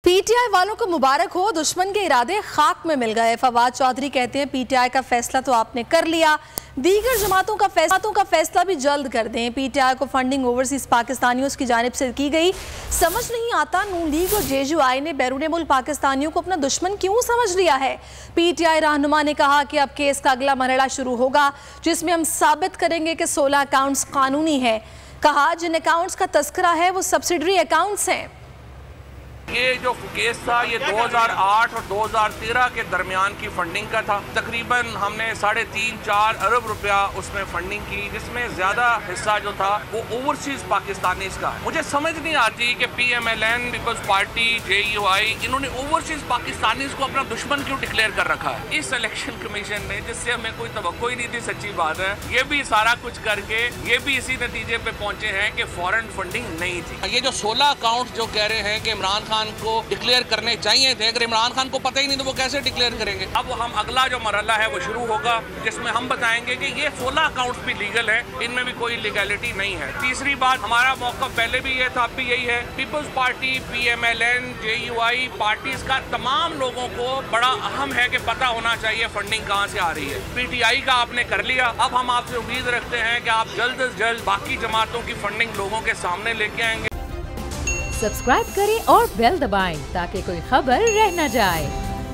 PTI वालों को मुबारक हो, दुश्मन के इरादे खाक में मिल गए। फवाद चौधरी कहते हैं पीटीआई का फैसला तो आपने कर लिया, दीगर जमातों का फैसला भी जल्द कर दें। पीटीआई को फंडिंग ओवरसीज पाकिस्तानियों की जानिब से की गई। समझ नहीं आता नून लीग और जेयूआई ने बैरून मुल्क पाकिस्तानियों को अपना दुश्मन क्यों समझ लिया है। पीटीआई रहनुमा ने कहा कि अब केस का अगला मरहला शुरू होगा जिसमें हम साबित करेंगे कि 16 अकाउंट्स कानूनी है। कहा जिन अकाउंट्स का तस्करा है वो सब्सिडरी अकाउंट्स हैं। ये जो केस था ये 2008 और 2013 के दरमियान की फंडिंग का था। तकरीबन हमने 3.5-4 अरब रुपया उसमें फंडिंग की, जिसमें ज्यादा हिस्सा जो था वो ओवरसीज पाकिस्तानीज का है। मुझे समझ नहीं आती कि PMLN, पीपल्स पार्टी, JUI इन्होंने ओवरसीज पाकिस्तानीज को अपना दुश्मन क्यों डिक्लेयर कर रखा है। इस इलेक्शन कमीशन ने, जिससे हमें कोई तवक्को ही नहीं थी, सच्ची बात है, ये भी सारा कुछ करके ये भी इसी नतीजे पे पहुंचे हैं कि फॉरेन फंडिंग नहीं थी। ये जो 16 अकाउंट जो कह रहे हैं कि इमरान खान को डिक्लेयर करने चाहिए थे, अगर इमरान खान को पता ही नहीं तो वो कैसे डिक्लेयर करेंगे। अब हम अगला जो मरहला है वो शुरू होगा जिसमें हम बताएंगे कि ये 16 अकाउंट्स भी लीगल है, इनमें भी कोई लीगैलिटी नहीं है। तीसरी बात, हमारा मौका पहले भी ये था, अब भी यही है, people's party, PMLN, JUI parties का तमाम लोगों को बड़ा अहम है कि पता होना चाहिए फंडिंग कहाँ से आ रही है। PTI का आपने कर लिया, अब हम आपसे उम्मीद रखते हैं कि आप जल्द से जल्द बाकी जमातों की फंडिंग लोगों के सामने लेके आएंगे। सब्सक्राइब करें और बेल दबाएं ताकि कोई खबर रह न जाए।